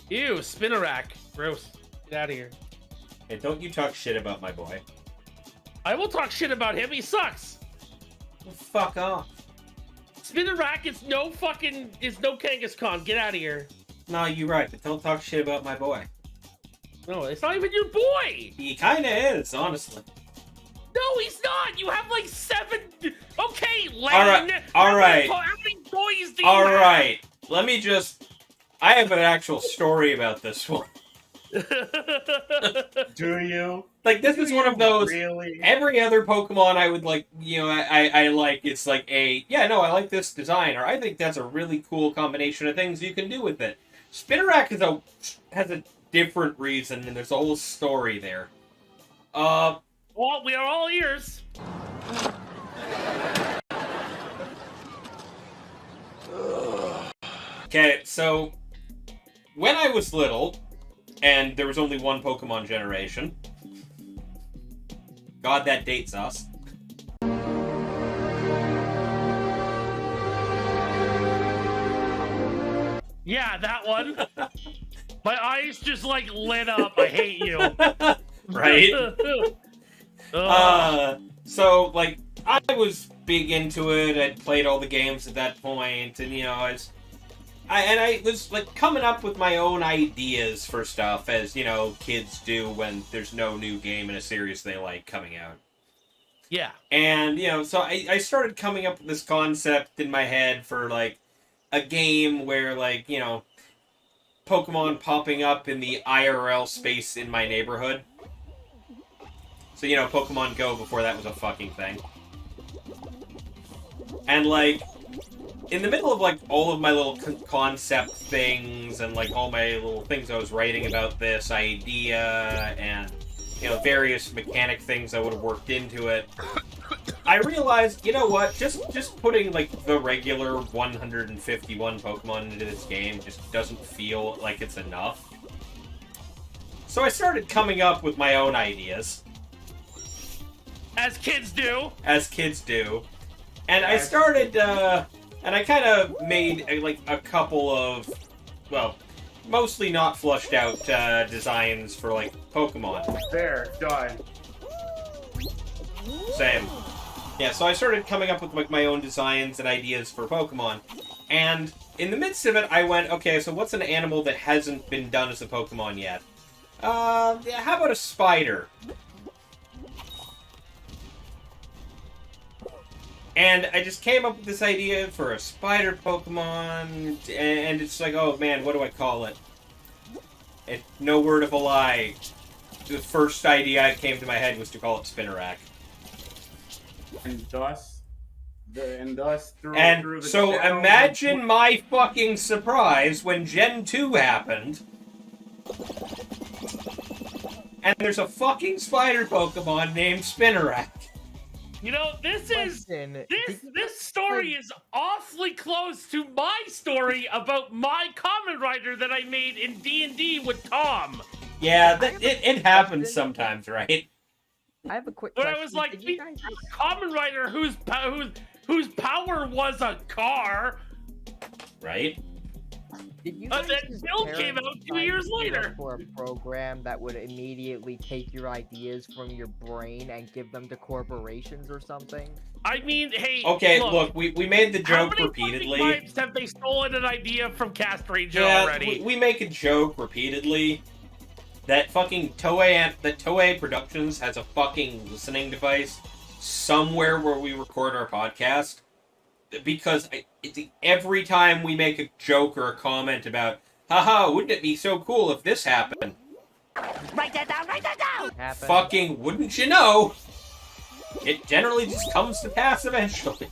Ew, Spinarak. Gross. Get out of here. Hey, don't you talk shit about my boy. I will talk shit about him. He sucks. Well, fuck off. Spinarak is no Kangaskhan. Get out of here. No, you're right, but don't talk shit about my boy. No, it's not even your boy. He kinda is, honestly. No, he's not. You have like 7. Okay, Lane. Alright. How many boys do you have? Alright. Let me just... I have an actual story about this one. Do you? Like, this is one of those... Really? Every other Pokemon I would like, I like, it's like I like this design, or I think that's a really cool combination of things you can do with it. Spinarak has a different reason, and there's a whole story there. Well, we are all ears. Okay, so when I was little, and there was only one Pokemon generation, God, that dates us. Yeah, that one. My eyes just like lit up. I hate you. Right? Ugh. So, like, I was big into it. I'd played all the games at that point, and, I was, like, coming up with my own ideas for stuff, as, kids do when there's no new game in a series they like coming out. Yeah. And, so I started coming up with this concept in my head for, like, a game where, like, Pokemon popping up in the IRL space in my neighborhood. So, Pokemon Go before that was a fucking thing. And, like, in the middle of, like, all of my little concept things and, like, all my little things I was writing about this idea and, various mechanic things I would have worked into it, I realized, you know what, just putting, like, the regular 151 Pokemon into this game just doesn't feel like it's enough. So I started coming up with my own ideas. As kids do. And I started, and I kind of made, a couple of, well, mostly not flushed out designs for, like, Pokemon. There, done. Same. Yeah, so I started coming up with, like, my own designs and ideas for Pokemon. And in the midst of it, I went, okay, so what's an animal that hasn't been done as a Pokemon yet? How about a spider? And I just came up with this idea for a spider Pokemon, and it's like, oh man, what do I call it? And no word of a lie, the first idea that came to my head was to call it Spinarak. And thus through the so channel, imagine my fucking surprise when Gen 2 happened, and there's a fucking spider Pokemon named Spinarak. This story is awfully close to my story about my Kamen Rider that I made in D&D with Tom. Yeah, it happens sometimes, right? I have a quick When question. I was like, Did you guys... Kamen Rider whose power was a car. Right? Did you But guys that just build came parents out 2 try years to gear up later. for a program that would immediately take your ideas from your brain and give them to corporations or something? I mean, hey. Okay, look, we made the how joke many repeatedly. fucking times have they stolen an idea from Cast Ranger Yeah, already? we make a joke repeatedly that fucking Toei Productions has a fucking listening device somewhere where we record our podcast, because every time we make a joke or a comment about, haha, wouldn't it be so cool if this happened? Write that down, write that down! Happen. Fucking wouldn't you know? It generally just comes to pass eventually.